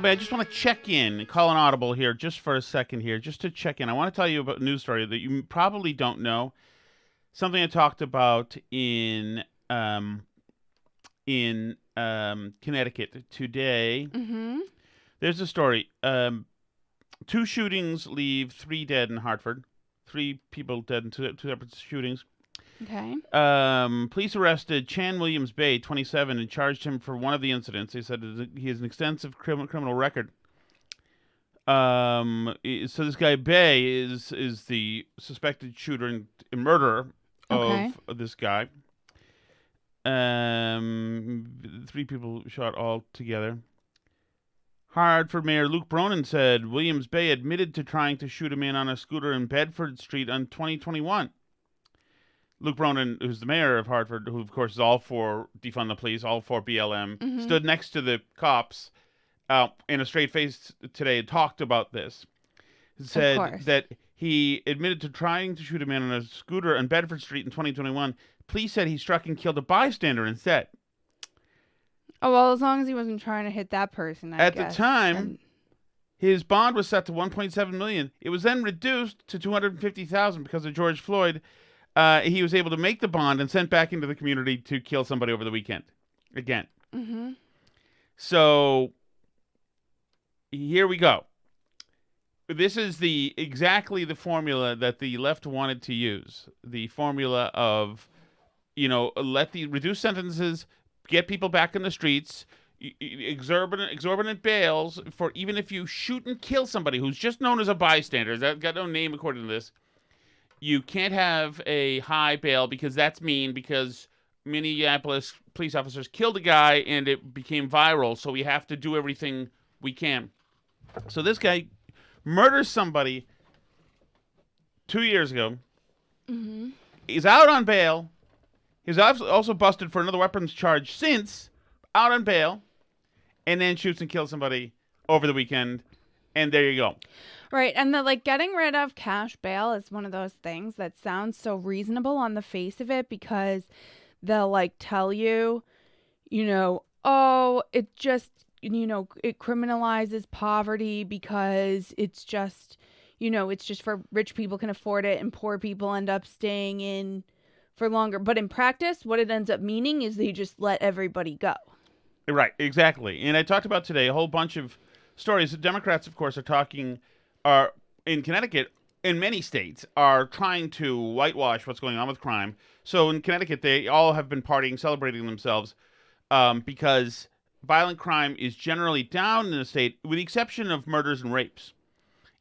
I just want to check in, call an audible here just for a second here, just to check in. I want to tell you about a news story that you probably don't know. Something I talked about in Connecticut today. Mm-hmm. There's a story. 2 shootings leave 3 dead in Hartford. 3 people dead in 2 separate shootings. Okay. Police arrested Chan Williams Bay, 27, and charged him for one of the incidents. They said he has an extensive criminal record. So this guy Bay is the suspected shooter and murderer of this guy. 3 people shot all together. Hartford Mayor Luke Bronin said Williams Bay admitted to trying to shoot a man on a scooter in Bedford Street in 2021. Luke Bronin, who's the mayor of Hartford, who of course is all for defund the police, all for BLM, stood next to the cops in a straight face today and talked about this. He said that he admitted to trying to shoot a man on a scooter on Bedford Street in 2021. Police said he struck and killed a bystander instead. Oh, well, as long as he wasn't trying to hit that person, I guess. At the time, his bond was set to $1.7 million. It was then reduced to $250,000 because of George Floyd. He was able to make the bond and sent back into the community to kill somebody over the weekend. Again. Mm-hmm. So, here we go. This is exactly the formula that the left wanted to use. The formula of, reduce sentences, get people back in the streets, exorbitant bails for even if you shoot and kill somebody who's just known as a bystander. That got no name according to this. You can't have a high bail because that's mean, because Minneapolis police officers killed a guy and it became viral, so we have to do everything we can. So this guy murders somebody 2 years ago. Mm-hmm. He's out on bail. He's also busted for another weapons charge since, out on bail, and then shoots and kills somebody over the weekend, and there you go. Right, and getting rid of cash bail is one of those things that sounds so reasonable on the face of it, because they'll tell you, it just, it criminalizes poverty because it's just, it's just for rich people can afford it and poor people end up staying in for longer. But in practice, what it ends up meaning is they just let everybody go. Right, exactly. And I talked about today a whole bunch of stories. The Democrats, of course, are in Connecticut, in many states, are trying to whitewash what's going on with crime. So in Connecticut, they all have been partying, celebrating themselves because violent crime is generally down in the state, with the exception of murders and rapes.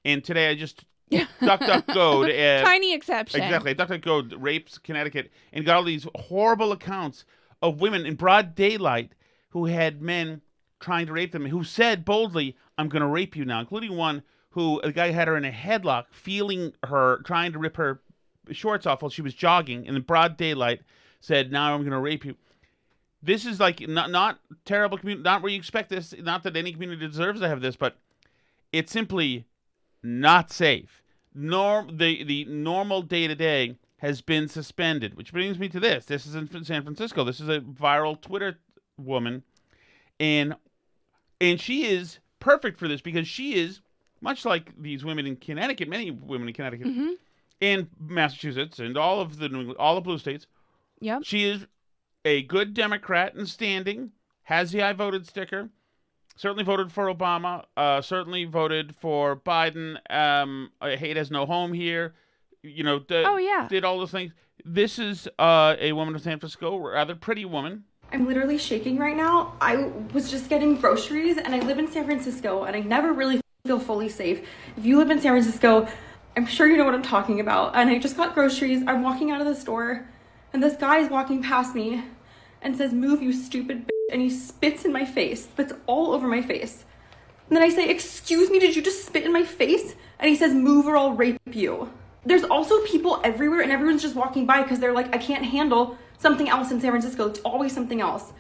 And today I just DuckDuckGo'd. Tiny exception. Exactly. DuckDuckGo rapes Connecticut and got all these horrible accounts of women in broad daylight who had men trying to rape them, who said boldly, "I'm going to rape you now," including one who, a guy had her in a headlock, feeling her, trying to rip her shorts off while she was jogging in the broad daylight, said, "Now I'm going to rape you." This is not terrible community, not where you expect this, not that any community deserves to have this, but it's simply not safe. The normal day-to-day has been suspended, which brings me to this. This is in San Francisco. This is a viral Twitter woman, and she is perfect for this because she is, much like these women in Connecticut, many women in Connecticut, and Massachusetts, and all the blue states. Yep. She is a good Democrat in standing, has the I voted sticker, certainly voted for Obama, certainly voted for Biden, hate has no home here, did all those things. This is a woman from San Francisco, a rather pretty woman. I'm literally shaking right now. I was just getting groceries, and I live in San Francisco, and I never really feel fully safe. If you live in San Francisco, I'm sure you know what I'm talking about. And I just got groceries. I'm walking out of the store, and this guy is walking past me and says, "Move, you stupid bitch," and he spits in my face, spits all over my face. And then I say, "Excuse me, did you just spit in my face?" And he says, "Move or I'll rape you." There's also people everywhere, and everyone's just walking by because they're like, I can't handle something else in San Francisco. It's always something else.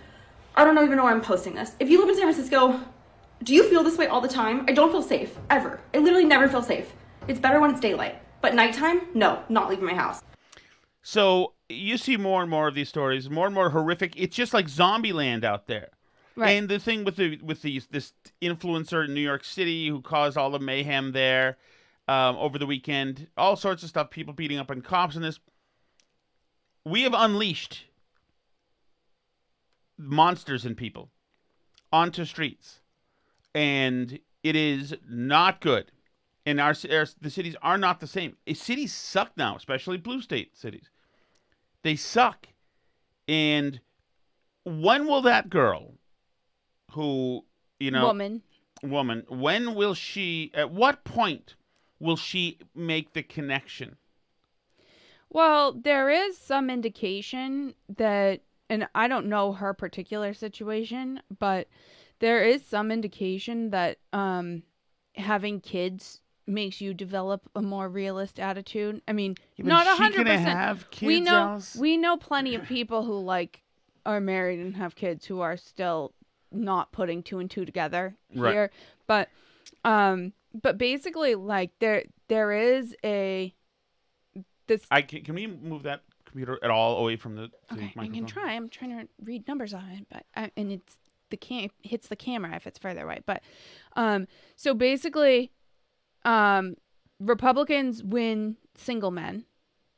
I don't even know why I'm posting this. If you live in San Francisco, do you feel this way all the time? I don't feel safe, ever. I literally never feel safe. It's better when it's daylight. But nighttime, no, not leaving my house. So you see more and more of these stories, more and more horrific. It's just like zombie land out there. Right. And the thing with this influencer in New York City who caused all the mayhem there over the weekend, all sorts of stuff, people beating up on cops and this. We have unleashed monsters in people onto streets, and it is not good. And the cities are not the same. Cities suck now, especially blue state cities. They suck. And when will that girl, who woman, when will she? At what point will she make the connection? Well, there is some indication that, and I don't know her particular situation, but there is some indication that having kids makes you develop a more realist attitude. I mean, not 100%. Have kids, we know plenty of people who like are married and have kids who are still not putting two and two together here. Right. But basically, like there is a this. Can we move that computer at all away from the Okay, microphone? I can try. I'm trying to read numbers on it, but and it's hits the camera if it's further away. But so basically, Republicans win single men.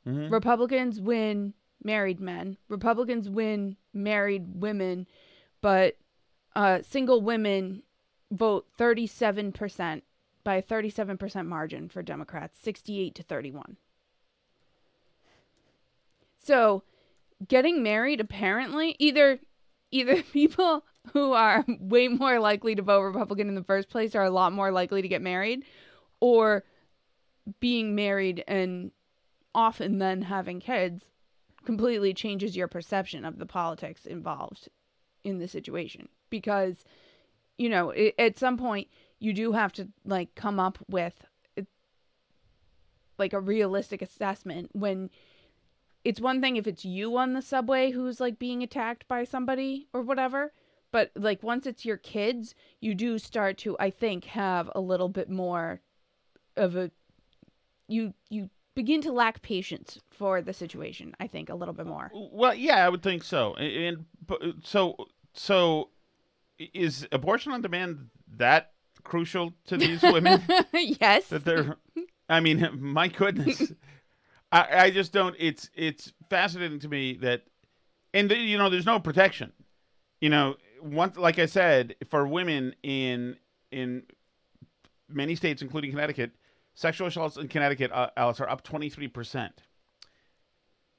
Mm-hmm. Republicans win married men. Republicans win married women, but single women vote 37% by a 37% margin for Democrats, 68 to 31. So, getting married apparently either people who are way more likely to vote Republican in the first place are a lot more likely to get married, or being married and often then having kids completely changes your perception of the politics involved in the situation. Because, at some point you do have to like come up with like a realistic assessment. When it's one thing if it's you on the subway who's like being attacked by somebody or whatever, but like once it's your kids, you do start to, I think, have a little bit more of a you begin to lack patience for the situation, I think, a little bit more. Well, yeah, I would think so. And so is abortion on demand that crucial to these women? Yes. That they're, I mean, my goodness. I just don't, it's fascinating to me that, and there's no protection. Like I said, for women in many states, including Connecticut, sexual assaults in Connecticut, Alice, are up 23%.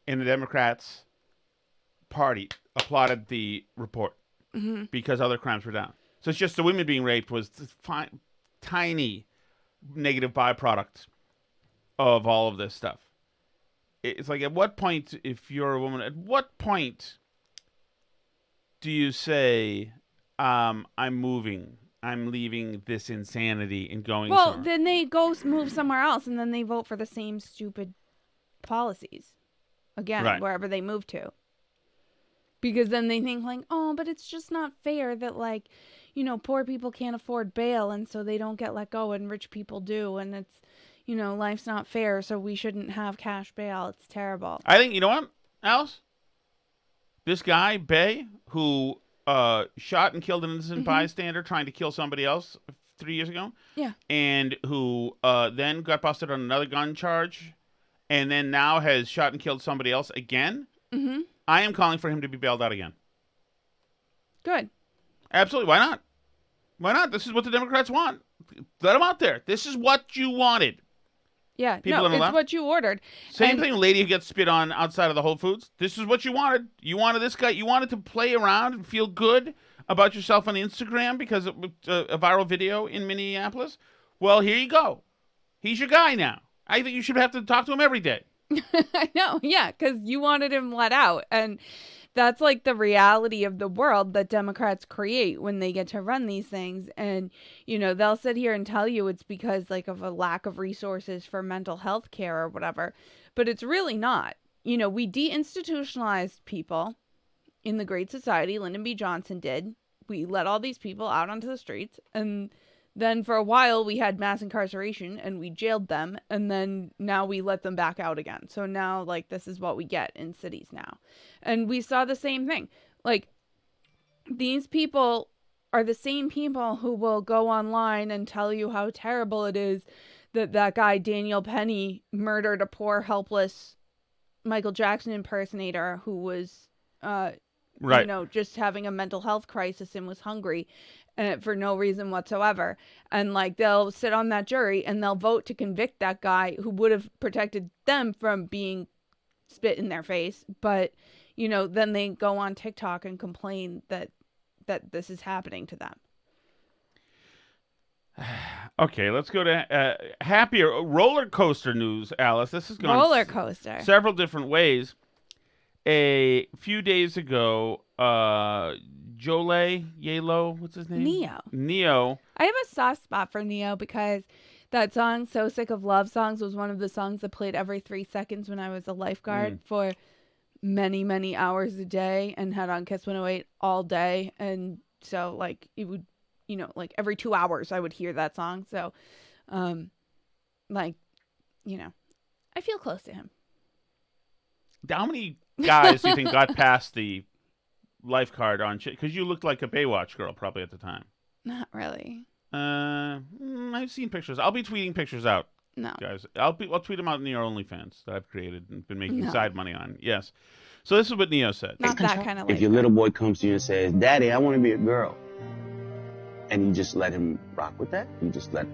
And the Democrats Party applauded the report because other crimes were down. So it's just the women being raped was tiny negative byproduct of all of this stuff. It's like, at what point, if you're a woman, at what point do you say, I'm moving, I'm leaving this insanity and going somewhere? Well, then they go move somewhere else, and then they vote for the same stupid policies again, right, wherever they move to. Because then they think like, oh, but it's just not fair that like, poor people can't afford bail, and so they don't get let go, and rich people do, and it's, life's not fair, so we shouldn't have cash bail. It's terrible. I think, you know what, Alice? This guy, Bay, who shot and killed an innocent bystander trying to kill somebody else 3 years ago. Yeah. And who then got busted on another gun charge, and then now has shot and killed somebody else again. Mm-hmm. I am calling for him to be bailed out again. Good. Absolutely. Why not? Why not? This is what the Democrats want. Let them out there. This is what you wanted. Yeah, People it's what you ordered. Same thing, lady who gets spit on outside of the Whole Foods. This is what you wanted. You wanted this guy. You wanted to play around and feel good about yourself on Instagram because of a viral video in Minneapolis. Well, here you go. He's your guy now. I think you should have to talk to him every day. I know, yeah, because you wanted him let out. And that's like the reality of the world that Democrats create when they get to run these things. And, they'll sit here and tell you it's because like of a lack of resources for mental health care or whatever. But it's really not. We deinstitutionalized people in the Great Society. Lyndon B. Johnson did. We let all these people out onto the streets. And then for a while we had mass incarceration and we jailed them. And then now we let them back out again. So now like this is what we get in cities now. And we saw the same thing. Like these people are the same people who will go online and tell you how terrible it is that guy Daniel Penny murdered a poor, helpless Michael Jackson impersonator who was, just having a mental health crisis and was hungry for no reason whatsoever. And like, they'll sit on that jury and they'll vote to convict that guy who would have protected them from being spit in their face. But, then they go on TikTok and complain that this is happening to them. Okay, let's go to happier roller coaster news, Alice. This has gone roller coaster several different ways. A few days ago, Yalo, what's his name? Neo. I have a soft spot for Neo because that song, So Sick of Love Songs, was one of the songs that played every 3 seconds when I was a lifeguard for many, many hours a day and had on Kiss 108 all day. And so, like, it would, like every 2 hours I would hear that song. So, I feel close to him. How many guys do you think got past the lifeguard on shit? Because you looked like a Baywatch girl probably at the time. Not really. I've seen pictures. I'll be tweeting pictures out. No, guys, I'll tweet them out in your OnlyFans that I've created and been making side money on. Yes. So this is what Neo said. Not that kind of. If your little boy comes to you and says, "Daddy, I want to be a girl," and you just let him rock with that, you just let.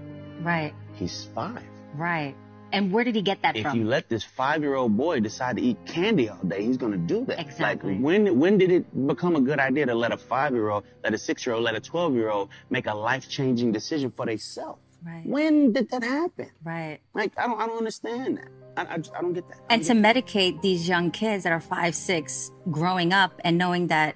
Right. He's 5. Right. And where did he get that from? If you let this 5-year-old boy decide to eat candy all day, he's going to do that. Exactly. Like, when did it become a good idea to let a 5-year-old, let a 6-year-old, let a 12-year-old make a life-changing decision for themselves? Right. When did that happen? Right. Like, I don't understand that. I don't get that. And to medicate these young kids that are 5, 6, growing up and knowing that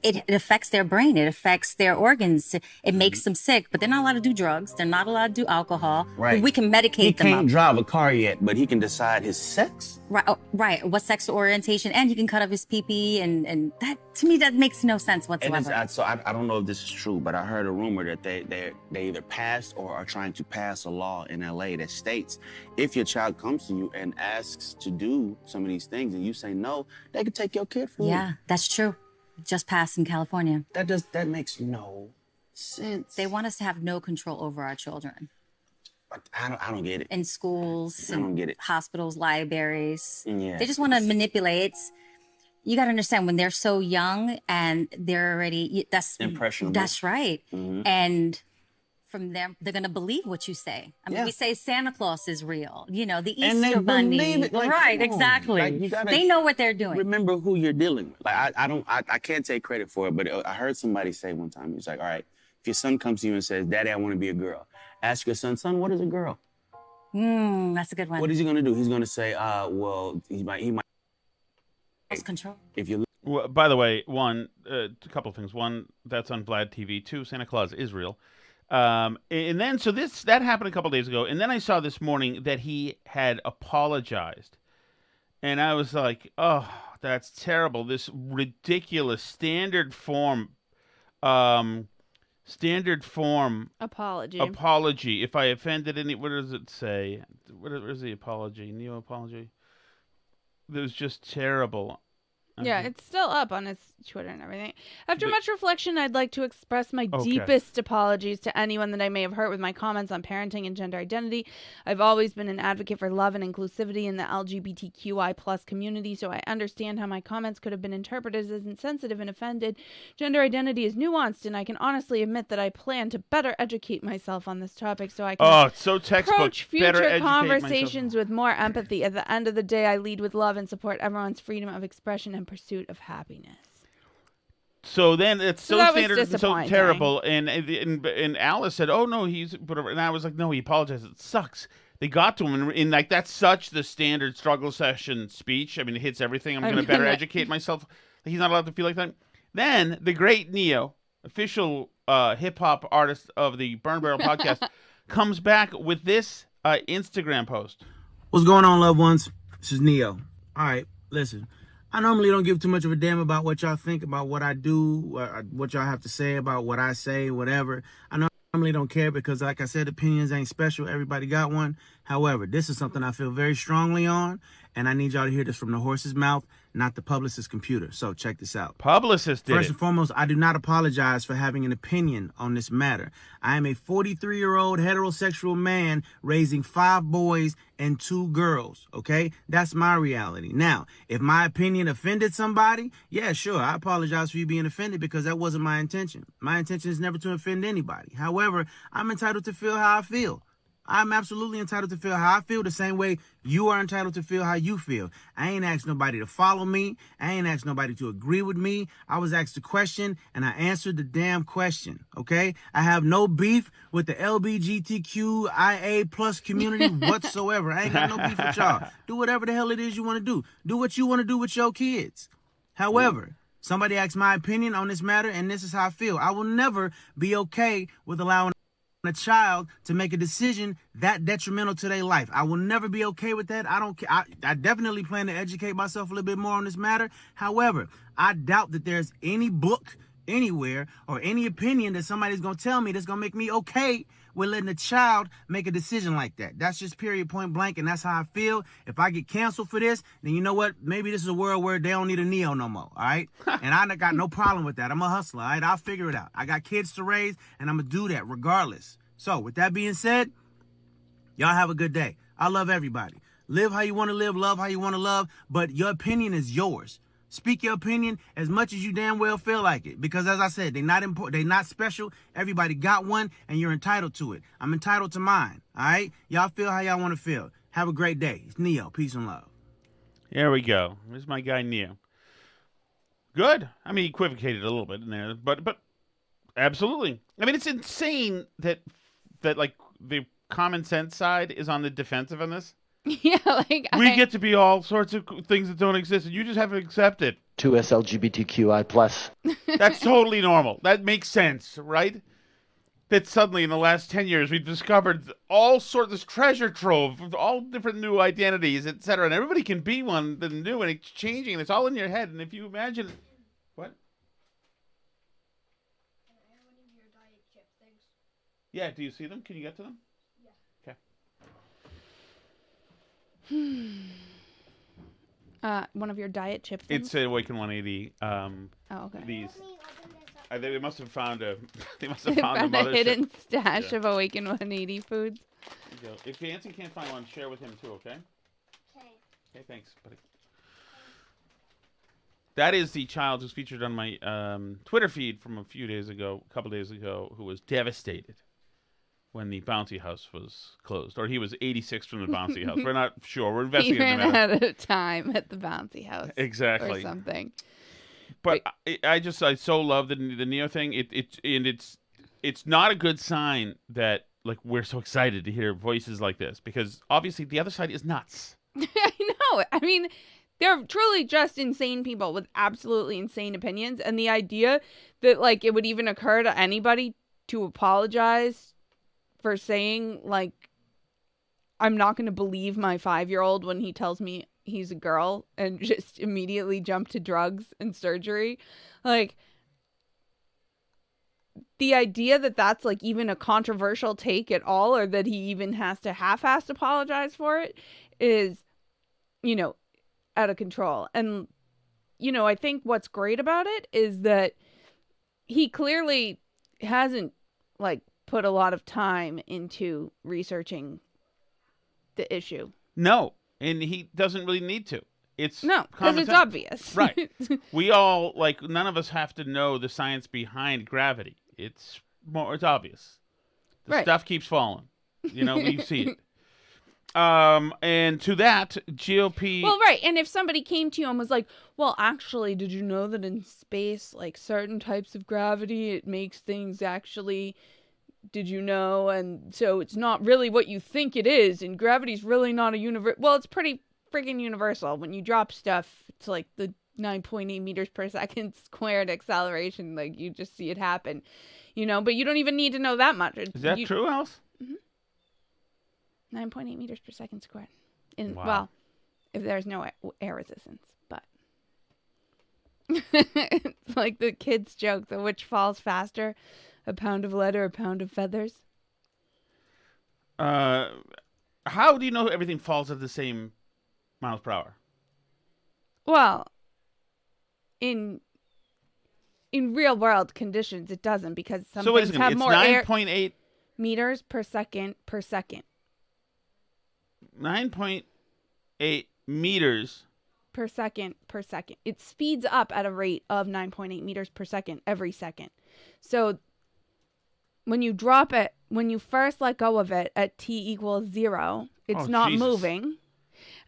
it affects their brain, it affects their organs, it makes them sick, but they're not allowed to do drugs, they're not allowed to do alcohol. Right. We can medicate them up. He can't drive a car yet, but he can decide his sex. Right, right. What sexual orientation, and he can cut off his pee-pee, and that, to me, that makes no sense whatsoever. I don't know if this is true, but I heard a rumor that they either passed or are trying to pass a law in LA that states if your child comes to you and asks to do some of these things and you say no, they can take your kid from you. Yeah, that's true. Just passed in California. That makes no sense. They want us to have no control over our children. I don't get it. In schools, I don't get it. Hospitals, libraries. Yeah. They just want to manipulate. You got to understand, when they're so young and they're already, that's impressionable. That's right. Mm-hmm. And from them, they're going to believe what you say. I mean, we say Santa Claus is real. The Easter Bunny. Believe it. Like, right, exactly. Like, they know what they're doing. Remember who you're dealing with. Like, I can't take credit for it, but I heard somebody say one time, he's like, all right, if your son comes to you and says, "Daddy, I want to be a girl," ask your son, "Son, what is a girl?" That's a good one. What is he going to do? He's going to say, well, he might. Lost control. If you. Well, by the way, a couple of things. One, that's on Vlad TV. 2, Santa Claus is real. And then, so that happened a couple days ago, and then I saw this morning that he had apologized, and I was like, oh, that's terrible. This ridiculous standard form apology. If I offended any, what does it say? Where's the apology? Neo apology. That was just terrible. Yeah, it's still up on his Twitter and everything. After much reflection, I'd like to express my deepest apologies to anyone that I may have hurt with my comments on parenting and gender identity. I've always been an advocate for love and inclusivity in the LGBTQI plus community, so I understand how my comments could have been interpreted as insensitive and offended. Gender identity is nuanced, and I can honestly admit that I plan to better educate myself on this topic so I can approach future conversations with more empathy. At the end of the day, I lead with love and support everyone's freedom of expression and pursuit of happiness. So then it's so standard and so terrible, and Alice said, "Oh no, he's whatever," and I was like, "No, he apologized. It sucks." They got to him, and like that's such the standard struggle session speech. I mean, it hits everything. I'm going to better educate myself. He's not allowed to feel like that. Then the great Neo, official hip hop artist of the Burn Barrel podcast, comes back with this Instagram post. What's going on, loved ones? This is Neo. All right, listen. I normally don't give too much of a damn about what y'all think about what I do, what y'all have to say about what I say, whatever. I normally don't care because, like I said, opinions ain't special. Everybody got one. However, this is something I feel very strongly on, and I need y'all to hear this from the horse's mouth, not the publicist's computer. So check this out. Publicist did First it. and foremost, I do not apologize for having an opinion on this matter. I am a 43-year-old heterosexual man raising 5 boys and 2 girls, okay? That's my reality. Now, if my opinion offended somebody, yeah, sure, I apologize for you being offended because that wasn't my intention. My intention is never to offend anybody. However, I'm entitled to feel how I feel. I'm absolutely entitled to feel how I feel the same way you are entitled to feel how you feel. I ain't asked nobody to follow me. I ain't asked nobody to agree with me. I was asked a question and I answered the damn question, okay? I have no beef with the LGBTQIA plus community whatsoever. I ain't got no beef with y'all. Do whatever the hell it is you want to do. Do what you want to do with your kids. However, somebody asked my opinion on this matter and this is how I feel. I will never be okay with allowing a child to make a decision that detrimental to their life. I will never be okay with that. I don't care. I definitely plan to educate myself a little bit more on this matter. However, I doubt that there's any book anywhere or any opinion that somebody's going to tell me that's going to make me okay with letting a child make a decision like that. That's just period, point blank, and that's how I feel. If I get canceled for this, then you know what? Maybe this is a world where they don't need a Neo no more, all right? And I got no problem with that. I'm a hustler, all right? I'll figure it out. I got kids to raise, and I'm going to do that regardless. So, with that being said, y'all have a good day. I love everybody. Live how you want to live, love how you want to love, but your opinion is yours. Speak your opinion as much as you damn well feel like it. Because as I said, they're not important, they're not special. Everybody got one, and you're entitled to it. I'm entitled to mine, all right? Y'all feel how y'all want to feel. Have a great day. It's Neo. Peace and love. There we go. There's my guy Neo. Good. I mean, he equivocated a little bit in there, but absolutely. I mean, it's insane that like the common sense side is on the defensive on this. Yeah, like we get to be all sorts of things that don't exist, and you just have to accept it. 2S LGBTQI plus. That's totally normal. That makes sense, right? That suddenly in the last 10 years we've discovered all sorts this treasure trove of all different new identities, etc. And everybody can be one that's new, and it's changing, and it's all in your head. And if you imagine, what? Yeah, do you see them? Can you get to them? One of your diet chip things? It's Awaken 180. Okay. These. They must have found a. They must have They found found a hidden mothership. stash of Awaken 180 foods. There you go. If Nancy can't find one, share with him too. Okay. Okay. Thanks, buddy. That is the child who's featured on my Twitter feed from a couple days ago, who was devastated when the bouncy house was closed, or he was 86 from the bouncy house. We're not sure. We're He investigating ran the matter. out of time at the bouncy house. Exactly. Or something. But I so love the Neo thing. It's not a good sign that like we're so excited to hear voices like this, because obviously the other side is nuts. I know. I mean, they're truly just insane people with absolutely insane opinions, and the idea that like it would even occur to anybody to apologize for saying like I'm not going to believe my 5-year-old when he tells me he's a girl and just immediately jump to drugs and surgery. Like, the idea that that's like even a controversial take at all, or that he even has to half-assed apologize for it, is, out of control. And, I think what's great about it is that he clearly hasn't like put a lot of time into researching the issue. No, and he doesn't really need to. It's because it's obvious. Right. We all, none of us have to know the science behind gravity. It's obvious. The stuff keeps falling. We see it. And to that, GOP... Well, right, and if somebody came to you and was like, well, actually, did you know that in space, like, certain types of gravity, it makes things actually... Did you know? And so it's not really what you think it is, and gravity's really not a universe. Well, it's pretty friggin' universal. When you drop stuff, it's like the 9.8 meters per second squared acceleration. Like, you just see it happen, but you don't even need to know that much. Is that true, Alice? Mm-hmm. 9.8 meters per second squared. Wow. Well, if there's no air resistance, but it's like the kids joke, the which falls faster, a pound of lead or a pound of feathers. How do you know everything falls at the same miles per hour? Well, in real world conditions, it doesn't, because some So wait a things second. have It's more 9.8 meters per second per second. 9.8 meters. Per second per second. It speeds up at a rate of 9.8 meters per second every second. So when you drop it, when you first let go of it at t equals 0, it's not Jesus. moving.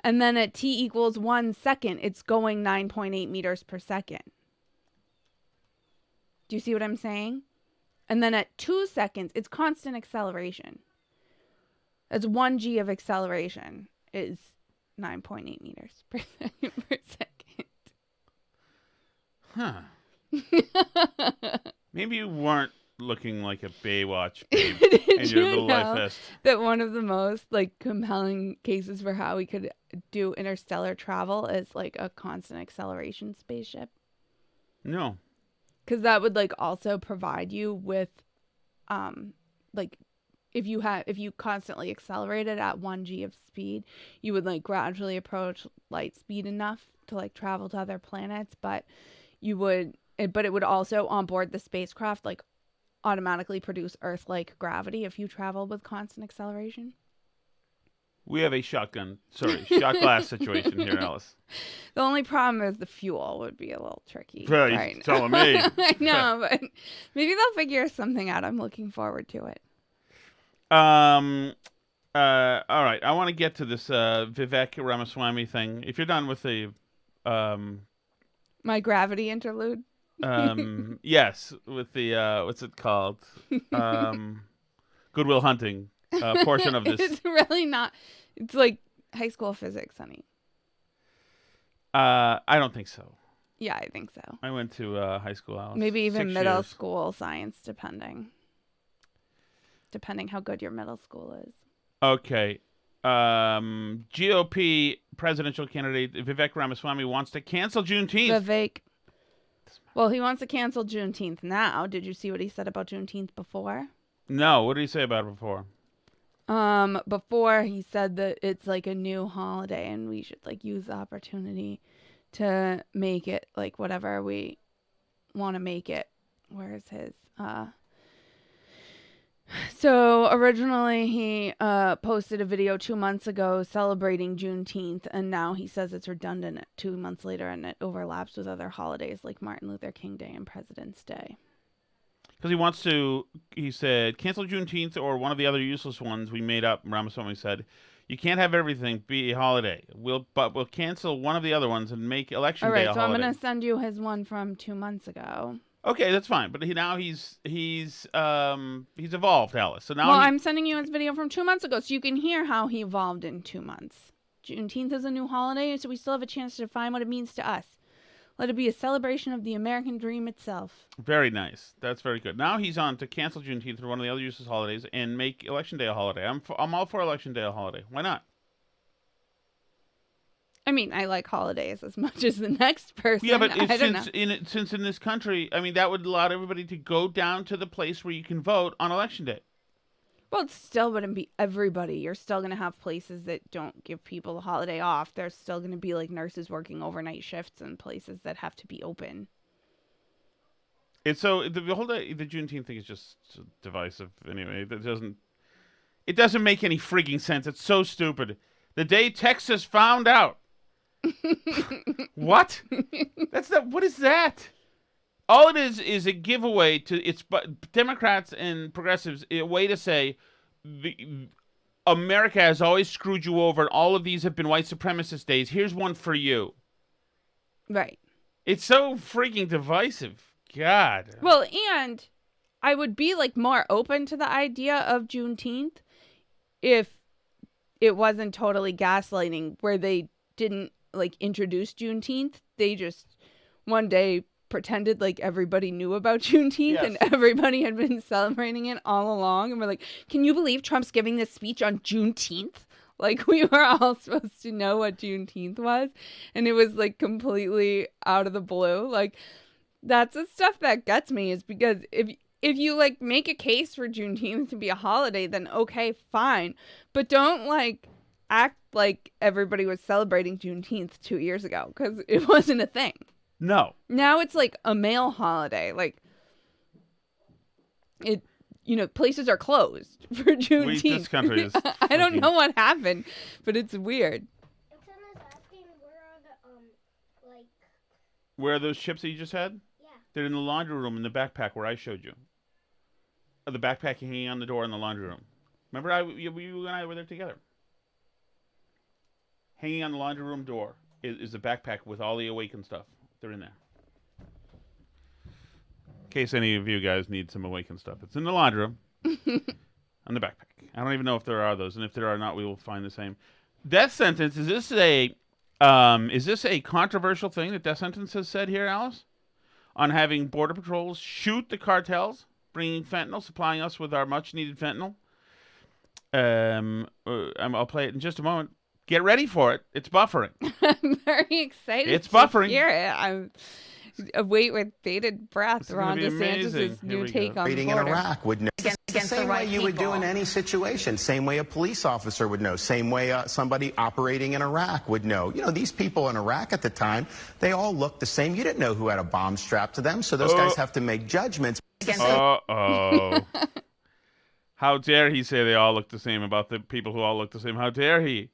And then at t equals 1 second, it's going 9.8 meters per second. Do you see what I'm saying? And then at 2 seconds, it's constant acceleration. That's 1 g of acceleration is 9.8 meters per second per second. Huh. Maybe you weren't looking like a Baywatch babe in Did your you little know life vest. that one of the most like compelling cases for how we could do interstellar travel is like a constant acceleration spaceship? No. Because that would like also provide you with like if you constantly accelerated at 1 g of speed, you would like gradually approach light speed enough to like travel to other planets, but it would also on board the spacecraft like automatically produce Earth-like gravity if you travel with constant acceleration. We have a shot glass situation here, Alice. The only problem is the fuel would be a little tricky. Well, you're right telling me. I know, but maybe they'll figure something out. I'm looking forward to it. All right. I want to get to this Vivek Ramaswamy thing. If you're done with the My gravity interlude. yes, with the what's it called? Goodwill Hunting portion of this. It's really not. It's like high school physics, honey. I don't think so. Yeah, I think so. I went to high school, Alice. Maybe even 6 middle years. school science, depending how good your middle school is. Okay. GOP presidential candidate Vivek Ramaswamy wants to cancel Juneteenth. Vivek. Well, he wants to cancel Juneteenth now. Did you see what he said about Juneteenth before? No, what did he say about it before? Before he said that it's like a new holiday and we should like use the opportunity to make it like whatever we want to make it. Where's his So originally he posted a video 2 months ago celebrating Juneteenth, and now he says it's redundant 2 months later and it overlaps with other holidays like Martin Luther King Day and President's Day. Because he wants to, he said, cancel Juneteenth or one of the other useless ones we made up. Ramaswamy said, you can't have everything be a holiday. We'll cancel one of the other ones and make Election Day a holiday. All right, so I'm going to send you his one from 2 months ago. Okay, that's fine. But he's evolved, Alice. So now I'm sending you his video from 2 months ago so you can hear how he evolved in 2 months. Juneteenth is a new holiday, so we still have a chance to define what it means to us. Let it be a celebration of the American dream itself. Very nice. That's very good. Now he's on to cancel Juneteenth or one of the other useless holidays and make Election Day a holiday. I'm all for Election Day a holiday. Why not? I mean, I like holidays as much as the next person. Yeah, but since in this country, I mean, that would allow everybody to go down to the place where you can vote on Election Day. Well, it still wouldn't be everybody. You're still going to have places that don't give people the holiday off. There's still going to be like nurses working overnight shifts and places that have to be open. It's so the whole day, the Juneteenth thing is just divisive anyway. It doesn't make any freaking sense. It's so stupid. The day Texas found out. What? What is that? All it is a giveaway to Democrats and progressives, a way to say America has always screwed you over and all of these have been white supremacist days. Here's one for you. Right. It's so freaking divisive. God. Well, and I would be like more open to the idea of Juneteenth if it wasn't totally gaslighting where they didn't like introduce Juneteenth. They just one day pretended like everybody knew about Juneteenth and everybody had been celebrating it all along. And we're like, can you believe Trump's giving this speech on Juneteenth? Like we were all supposed to know what Juneteenth was. And it was like completely out of the blue. Like that's the stuff that gets me is because if you like make a case for Juneteenth to be a holiday, then okay, fine. But don't like act like everybody was celebrating Juneteenth 2 years ago because it wasn't a thing. No. Now it's like a male holiday. Like it, places are closed for Juneteenth. This country is. I don't know what happened, but it's weird. Someone's asking where are the Where are those chips that you just had? Yeah. They're in the laundry room in the backpack where I showed you. The backpack hanging on the door in the laundry room. Remember, you and I were there together. Hanging on the laundry room door is the backpack with all the Awaken stuff. They're in there. In case any of you guys need some Awaken stuff, it's in the laundry room on the backpack. I don't even know if there are those, and if there are not, we will find the same. Death sentence. Is this a controversial thing that Death Sentence has said here, Alice? On having border patrols shoot the cartels, bringing fentanyl, supplying us with our much-needed fentanyl. I'll play it in just a moment. Get ready for it. It's buffering. I'm very excited. It's buffering. To hear it. I wait with bated breath. Ron DeSantis' new take on operating in border. Iraq would know. The same way you would do in any situation. Same way a police officer would know. Same way somebody operating in Iraq would know. These people in Iraq at the time, they all looked the same. You didn't know who had a bomb strapped to them, so those guys have to make judgments. Uh-oh. How dare he say they all look the same about the people who all look the same? How dare he?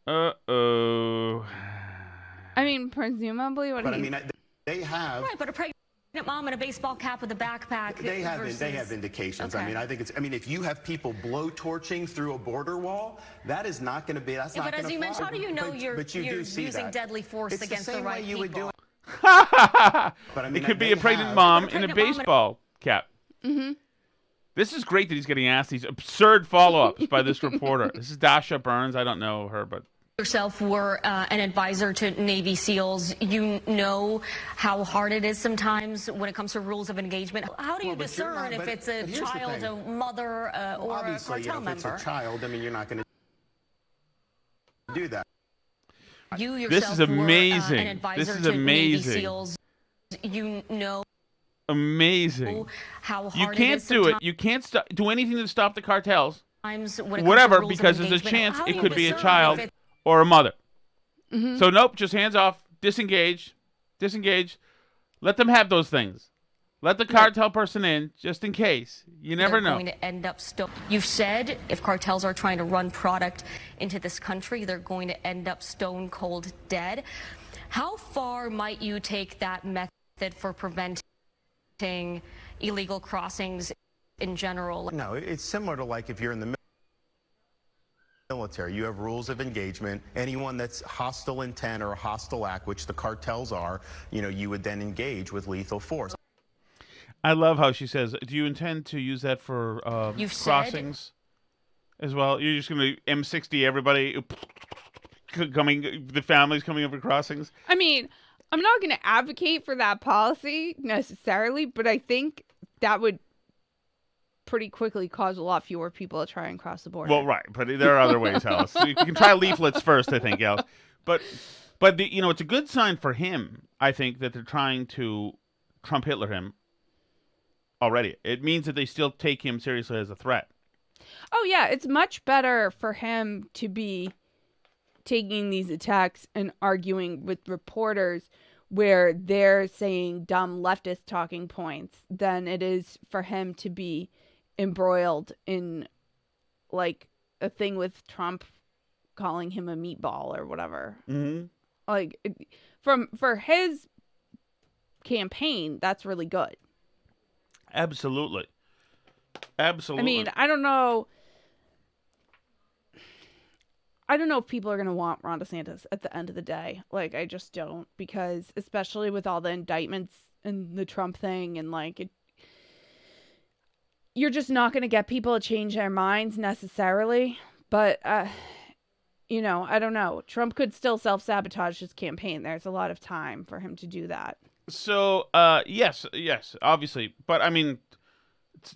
Uh-oh. I mean, presumably what But he... I mean, they have... Right, but a pregnant mom in a baseball cap with a backpack. They have indications. Okay. I mean, if you have people blow torching through a border wall, that is not going to be. That's not but going to. as you mentioned, how do you know you're using that. deadly force It's against the same right way you people? would do it. It could be a pregnant mom in a baseball cap. Mm-hmm. This is great that he's getting asked these absurd follow-ups by this reporter. This is Dasha Burns. I don't know her, but... Yourself were an advisor to Navy SEALs. You know how hard it is sometimes when it comes to rules of engagement. How do you discern if it's a child, a mother, or a cartel member? If it's a child, I mean, you're not going to do that. You yourself This is amazing. Were, an advisor this is to amazing. Navy SEALs. You know amazing. How hard you can't it is do it. You can't do anything to stop the cartels. Whatever, because there's a chance it could be a child or a mother. Mm-hmm. So nope, just hands off, disengage. Let them have those things. Let the cartel person in, just in case. You never know. Going to end up You've said if cartels are trying to run product into this country, they're going to end up stone cold dead. How far might you take that method for preventing illegal crossings in general? No, it's similar to like if you're in the military, you have rules of engagement. Anyone that's hostile intent or a hostile act, which the cartels are, you would then engage with lethal force. I love how she says, do you intend to use that for crossings as well? You're just going to M60 everybody the families coming over crossings? I mean, I'm not going to advocate for that policy necessarily, but I think that would pretty quickly cause a lot fewer people to try and cross the border. Well, right, but there are other ways, Alice. You can try leaflets first, I think, Alice. But it's a good sign for him, I think, that they're trying to Trump Hitler him already. It means that they still take him seriously as a threat. Oh, yeah, it's much better for him to be taking these attacks and arguing with reporters where they're saying dumb leftist talking points than it is for him to be embroiled in like a thing with Trump calling him a meatball or whatever. Mm-hmm. Like for his campaign, that's really good. Absolutely. I mean, I don't know if people are going to want Ron DeSantis at the end of the day. Like, I just don't, because especially with all the indictments and the Trump thing and you're just not going to get people to change their minds necessarily. But, I don't know. Trump could still self-sabotage his campaign. There's a lot of time for him to do that. So, yes, obviously. But, I mean,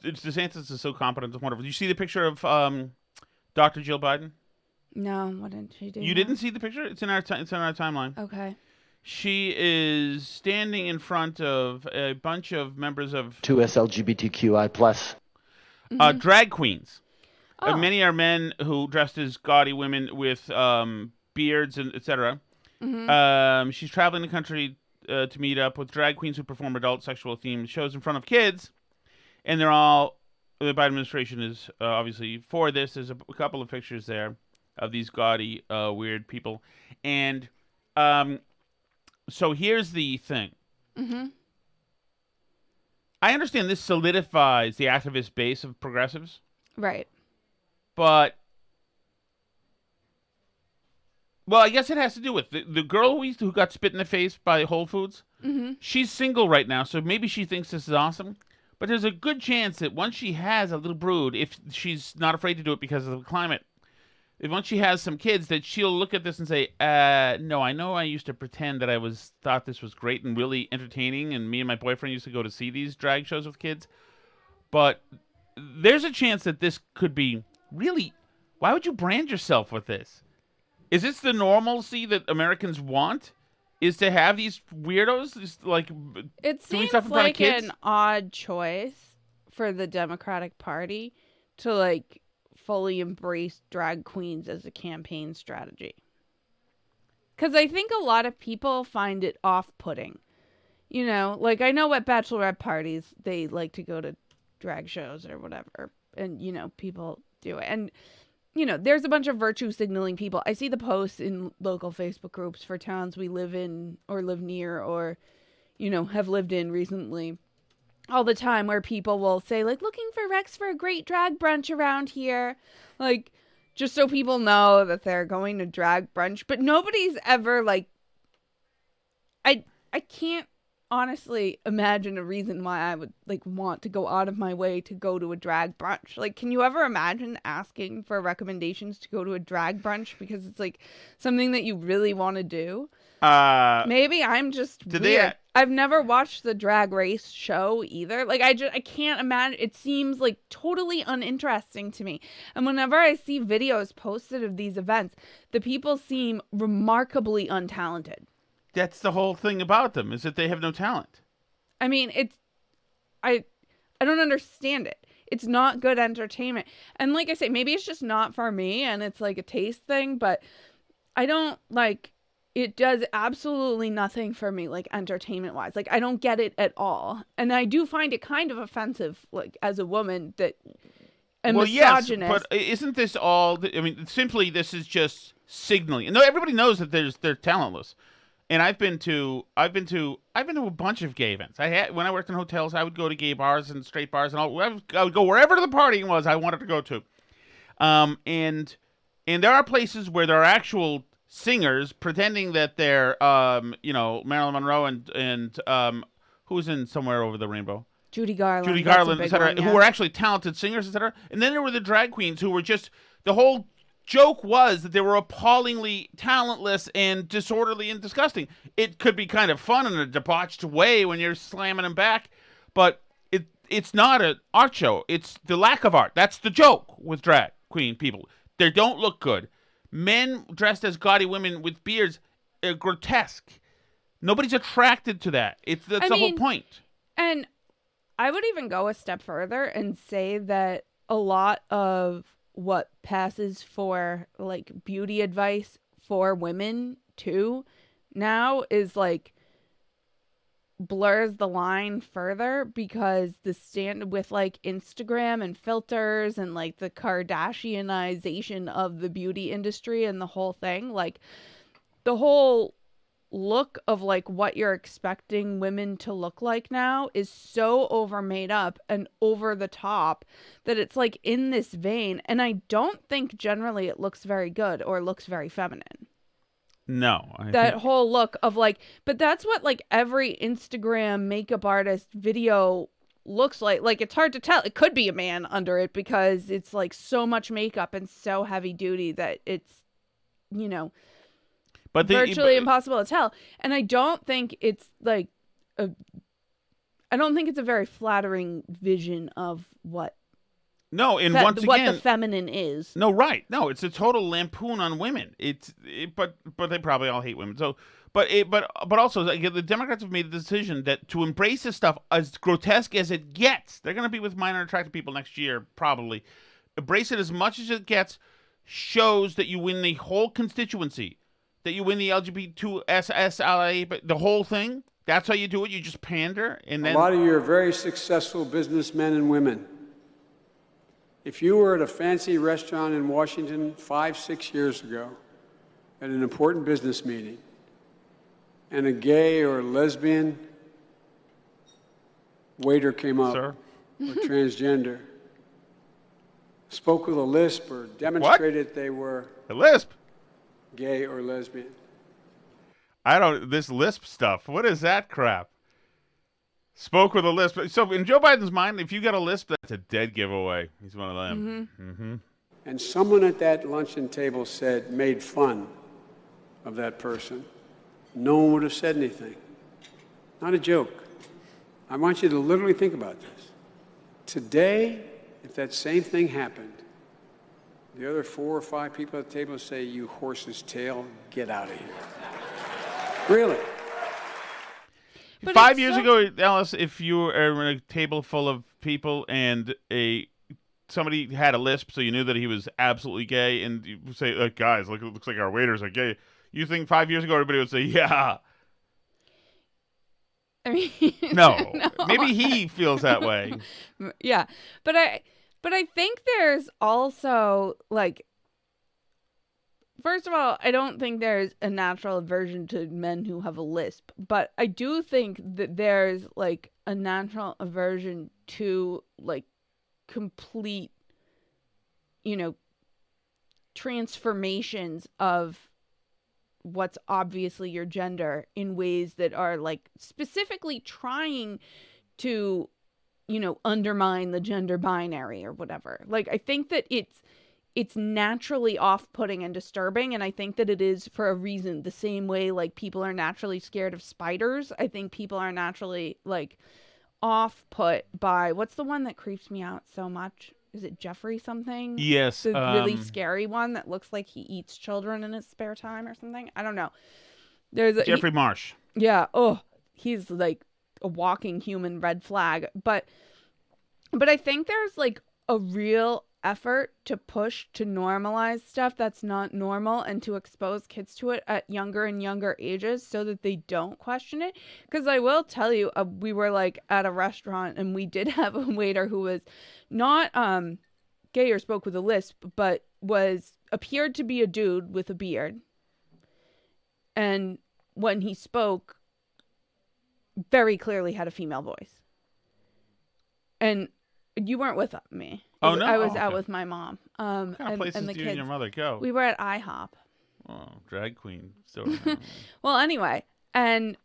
DeSantis is so competent and wonderful. Did you see the picture of Dr. Jill Biden? No, what didn't she do? You didn't see the picture? It's in our timeline. Okay. She is standing in front of a bunch of members of 2 LGBTQI plus drag queens. Oh. Many are men who dressed as gaudy women with beards and etc. Mm-hmm. She's traveling the country to meet up with drag queens who perform adult sexual themed shows in front of kids, and they're all. The Biden administration is obviously for this. There's a couple of pictures there of these gaudy, weird people, and so here's the thing. Mm-hmm. I understand this solidifies the activist base of progressives, Right. but well, I guess it has to do with the girl who got spit in the face by Whole Foods. Mm-hmm. She's single right now, so maybe she thinks this is awesome. But there's a good chance that once she has a little brood, if she's not afraid to do it because of the climate, if once she has some kids, that she'll look at this and say, no, I know I used to pretend that thought this was great and really entertaining, and me and my boyfriend used to go to see these drag shows with kids. But there's a chance that this could be really, why would you brand yourself with this? Is this the normalcy that Americans want? Is to have these weirdos just like It doing seems stuff in front of like kids? an odd choice for the Democratic Party to like fully embrace drag queens as a campaign strategy. Because I think a lot of people find it off-putting. You know, like I know at bachelorette parties, they like to go to drag shows or whatever. And, you know, people do it. And, you know, there's a bunch of virtue signaling people. I see the posts in local Facebook groups for towns we live in or live near or, you know, have lived in recently all the time where people will say, like, looking for Rex for a great drag brunch around here. Like, just so people know that they're going to drag brunch. But nobody's ever, like, I can't honestly imagine a reason why I would, like, want to go out of my way to go to a drag brunch. Like, can you ever imagine asking for recommendations to go to a drag brunch because it's, like, something that you really want to do? Maybe I'm just weird. I've never watched the Drag Race show either. Like, I can't imagine. It seems, like, totally uninteresting to me. And whenever I see videos posted of these events, the people seem remarkably untalented. That's the whole thing about them, is that they have no talent. I mean, I don't understand it. It's not good entertainment. And like I say, maybe it's just not for me and it's like a taste thing, but I don't like, it does absolutely nothing for me, like entertainment wise. Like I don't get it at all. And I do find it kind of offensive, like as a woman that am misogynist. Yes, but isn't this all, I mean, simply this is just signaling. And no, everybody knows that they're talentless. And I've been to a bunch of gay events. When I worked in hotels, I would go to gay bars and straight bars, and I would go wherever the partying was I wanted to go to. And there are places where there are actual singers pretending that they're Marilyn Monroe and who's in Somewhere Over the Rainbow? Judy Garland, etc., who were actually talented singers, etc. And then there were the drag queens who were just, the whole joke was that they were appallingly talentless and disorderly and disgusting. It could be kind of fun in a debauched way when you're slamming them back, but it's not an art show. It's the lack of art. That's the joke with drag queen people. They don't look good. Men dressed as gaudy women with beards are grotesque. Nobody's attracted to that. That's the whole point. And I would even go a step further and say that a lot of what passes for like beauty advice for women too now is like blurs the line further because the stand with like Instagram and filters and like the Kardashianization of the beauty industry and the whole thing, like the whole look of like what you're expecting women to look like now is so over made up and over the top that it's like in this vein, and I don't think generally it looks very good or looks very feminine. No, whole look of like, but that's what like every Instagram makeup artist video looks like. Like it's hard to tell. It could be a man under it because it's like so much makeup and so heavy duty that it's, you know, virtually impossible to tell. And I don't think it's like I don't think it's a very flattering vision of what once what again, the feminine is. No, right. No, it's a total lampoon on women. But they probably all hate women. So but also like, the Democrats have made a decision that to embrace this stuff as grotesque as it gets. They're going to be with minor attractive people next year probably. Embrace it as much as it gets shows that you win the whole constituency. That you win the LGBTQSSLA, but the whole thing, That's how you do it? You just pander? And then A lot of you are very successful businessmen and women. If you were at a fancy restaurant in Washington 5-6 years ago at an important business meeting, and a gay or lesbian waiter came up, Sir? or transgender, spoke with a lisp or demonstrated they were a lisp? Gay or lesbian. This lisp stuff. What is that crap? Spoke with a lisp. So in Joe Biden's mind, if you got a lisp, that's a dead giveaway. He's one of them. Mm-hmm. And someone at that luncheon table made fun of that person. No one would have said anything. Not a joke. I want you to literally think about this. Today, if that same thing happened, the other 4 or 5 people at the table say, "You horse's tail, get out of here." Really? But 5 years ago, Alice, if you were in a table full of people and somebody had a lisp, so you knew that he was absolutely gay, and you say, "Guys, look, it looks like our waiters are gay." You think 5 years ago everybody would say, "Yeah"? I mean, no. No. Maybe he feels that way. Yeah, but I think there's also like. First of all, I don't think there's a natural aversion to men who have a lisp, but I do think that there's like a natural aversion to like complete, transformations of what's obviously your gender in ways that are like specifically trying to, undermine the gender binary or whatever. Like, I think that it's naturally off-putting and disturbing, and I think that it is for a reason. The same way, like, people are naturally scared of spiders, I think people are naturally, like, off-put by... What's the one that creeps me out so much? Is it Jeffrey something? Yes. The really scary one that looks like he eats children in his spare time or something? I don't know. Jeffrey Marsh. Yeah. Oh, he's, like, a walking human red flag. But I think there's, like, a real effort to push to normalize stuff that's not normal and to expose kids to it at younger and younger ages so that they don't question it. Because I will tell you, we were like at a restaurant and we did have a waiter who was not gay or spoke with a lisp, but appeared to be a dude with a beard. And when he spoke, very clearly had a female voice. And you weren't with me. Oh, no? I was okay. out with my mom. What kind of places and the do you kids. and your mother go? We were at IHOP. Oh, drag queen. So, well, anyway, and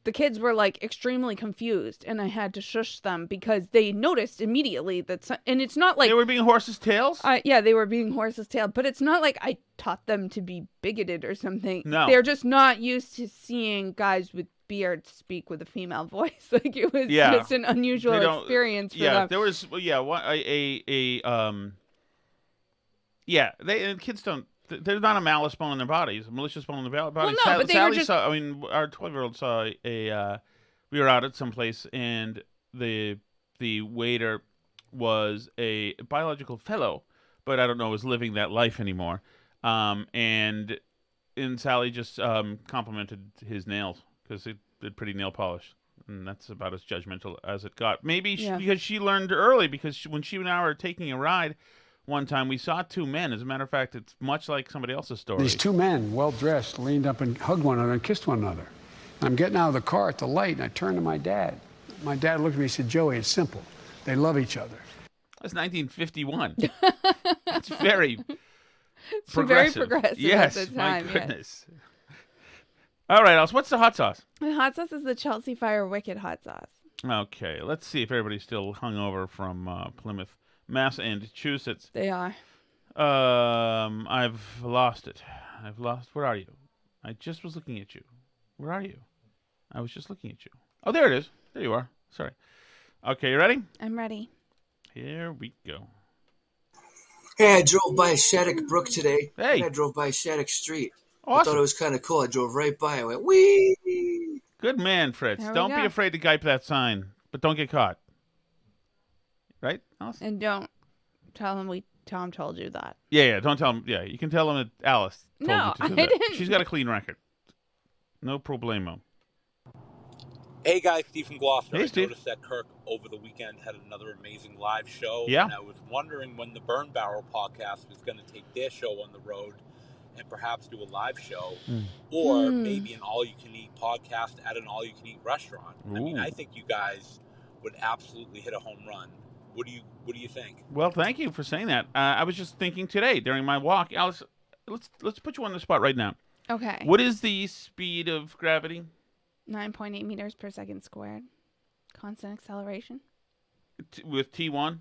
the kids were like extremely confused, and I had to shush them because they noticed immediately that. And it's not like they were being horses' tails. Yeah, they were being horses' tails, but it's not like I taught them to be bigoted or something. No, they're just not used to seeing guys with beards speak with a female voice. Like, it was just an unusual experience for them. There was kids don't. There's not a malice bone in their bodies, a malicious bone in their bodies. Well, no, but they Sally were just... saw. I mean, our 12-year-old saw we were out at some place, and the waiter was a biological fellow, but I don't know, was living that life anymore. And Sally just complimented his nails because he did pretty nail polish, and that's about as judgmental as it got. Maybe because she learned early, because when she and I were taking a ride one time, we saw 2 men. As a matter of fact, it's much like somebody else's story. These 2 men, well-dressed, leaned up and hugged one another and kissed one another. I'm getting out of the car at the light, and I turned to my dad. My dad looked at me and said, "Joey, it's simple. They love each other." That's 1951. That's very it's progressive. Very progressive yes, at the time. My goodness. Yes. All right, Alice, what's the hot sauce? The hot sauce is the Chelsea Fire Wicked hot sauce. Okay, let's see if everybody's still hungover from Plymouth, Massachusetts. They are. I've lost it. Where are you? I just was looking at you. Where are you? I was just looking at you. Oh, there it is. There you are. Sorry. Okay, you ready? I'm ready. Here we go. Hey, I drove by Shattuck Brook today. Hey. And I drove by Shattuck Street. Awesome. I thought it was kind of cool. I drove right by. I went, wee! Good man, Fritz. There we Don't go. be afraid to gype that sign, but don't get caught. Right, Alice? And don't tell him Tom told you that. Yeah, don't tell him. Yeah, you can tell him that Alice told No, you to do I that. didn't. She's got a clean record. No problemo. Hey guys, Steve from Gloucester. Hey, I Steve. noticed that Kirk over the weekend had another amazing live show. Yeah. And I was wondering when the Burn Barrel podcast was going to take their show on the road and perhaps do a live show or maybe an all-you-can-eat podcast at an all-you-can-eat restaurant. I mean, I think you guys would absolutely hit a home run. What do you think? Well, thank you for saying that. I was just thinking today during my walk, Alice. Let's put you on the spot right now. Okay. What is the speed of gravity? 9.8 meters per second squared. Constant acceleration. With T1?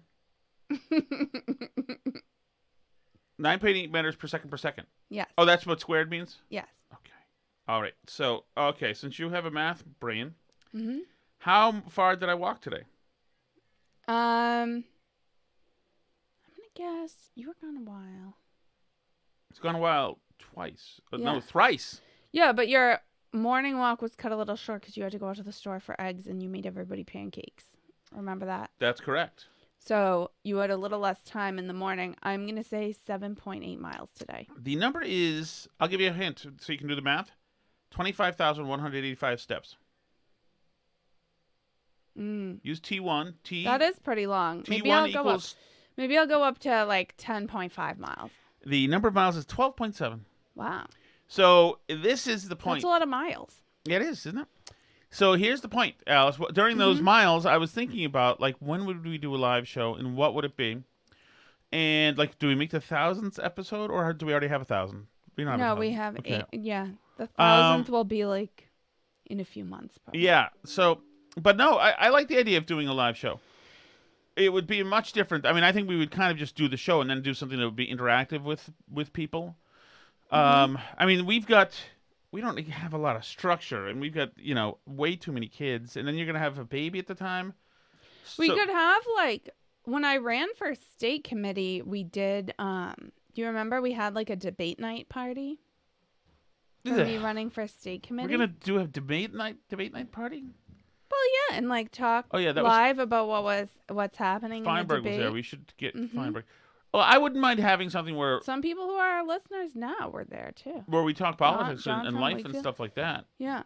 9.8 meters per second. Yes. Oh, that's what squared means? Yes. Okay. All right. So, since you have a math brain, Mm-hmm. how far did I walk today? I'm gonna guess you were gone a while. It's gone a while twice. Yeah. No, thrice. Yeah, but your morning walk was cut a little short because you had to go out to the store for eggs and you made everybody pancakes. Remember that? That's correct. So you had a little less time in the morning. I'm going to say 7.8 miles today. The number is, I'll give you a hint so you can do the math, 25,185 steps. Use T1. That is pretty long. T1 Maybe I'll go up to like 10.5 miles. The number of miles is 12.7. Wow. So this is the point. That's a lot of miles. Yeah, it is, isn't it? So here's the point, Alice. During those miles, I was thinking about, like, when would we do a live show and what would it be? And, like, do we make the 1,000th episode or do we already have 1,000? We don't have No, 1,000. we have Okay. 8. Yeah. The 1,000th will be like in a few months. Probably. Yeah. So, but no, I like the idea of doing a live show. It would be much different. I mean, I think we would kind of just do the show and then do something that would be interactive with people. I mean, we don't have a lot of structure, and we've got, way too many kids, and then you're going to have a baby at the time. We could have, like, when I ran for state committee, we did, do you remember we had, like, a debate night party? For me running for state committee? We're going to do a debate night party? Well, yeah, and, like, talk that live about what's happening in the Feinberg debate. was there. We should get Feinberg. Well, I wouldn't mind having something where Some people who are our listeners now were there, too. we talk politics John and from life and Wakefield. stuff like that. Yeah.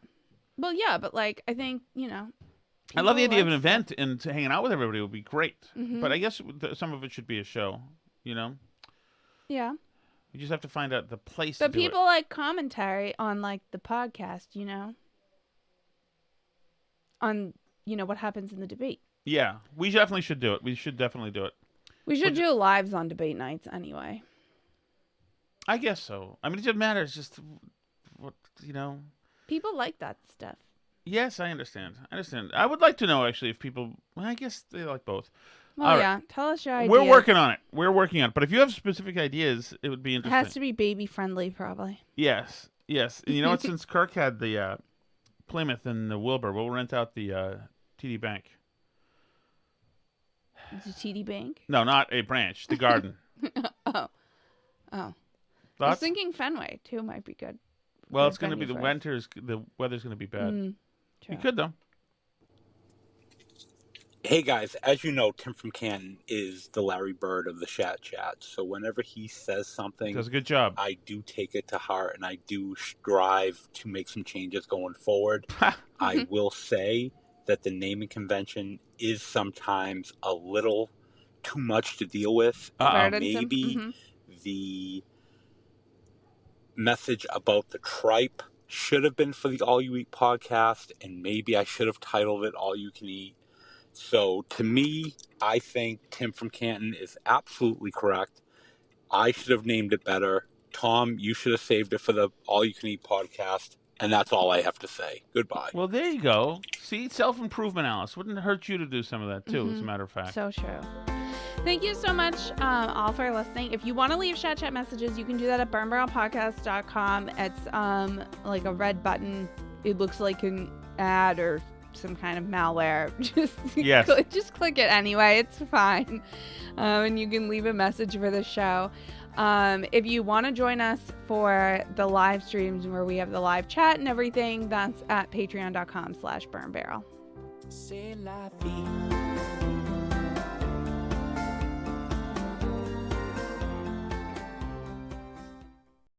Well, yeah, but, like, I think, I love the people idea of an like event and hanging out with everybody would be great. Mhm. But I guess some of it should be a show, Yeah. You just have to find out the place But to do people like commentary on, like, the podcast, on, what happens in the debate. it. Yeah, we definitely should do it. We should definitely do it. We should do lives on debate nights anyway. I guess so. I mean, it doesn't matter. It's just what. People like that stuff. Yes, I understand. I would like to know, actually, if people... Well, I guess they like both. Well, All right. yeah. Tell us your ideas. We're working on it. But if you have specific ideas, it would be It interesting. has to be baby friendly, probably. Yes. And you know what? Since Kirk had the Plymouth and the Wilbur, we'll rent out the TD Bank. The TD Bank? No, not a branch. The garden. Oh. I was Thoughts? thinking Fenway, too, might be good. Well, Good it's going to be venue the for us. winter's... The weather's going to be bad. True. You could, though. Hey guys, as you know, Tim from Canton is the Larry Bird of the Chat. So whenever he says something, Does a good job. I do take it to heart and I do strive to make some changes going forward. I will say that the naming convention is sometimes a little too much to deal with. Maybe the message about the tripe should have been for the All You Eat podcast, and maybe I should have titled it All You Can Eat. So to me, I think Tim from Canton is absolutely correct. I should have named it better. Tom, you should have saved it for the All You Can Eat podcast. And that's all I have to say. Goodbye. Well, there you go. See, self-improvement, Alice. Wouldn't it hurt you to do some of that, too, as a matter of fact. So true. Thank you so much, all, for listening. If you want to leave chat messages, you can do that at burnbarrelpodcast.com. It's like a red button. It looks like an ad or some kind of malware. Just click it anyway. It's fine. And you can leave a message for the show. If you want to join us for the live streams where we have the live chat and everything, that's at patreon.com/burnbarrel. C'est la vie.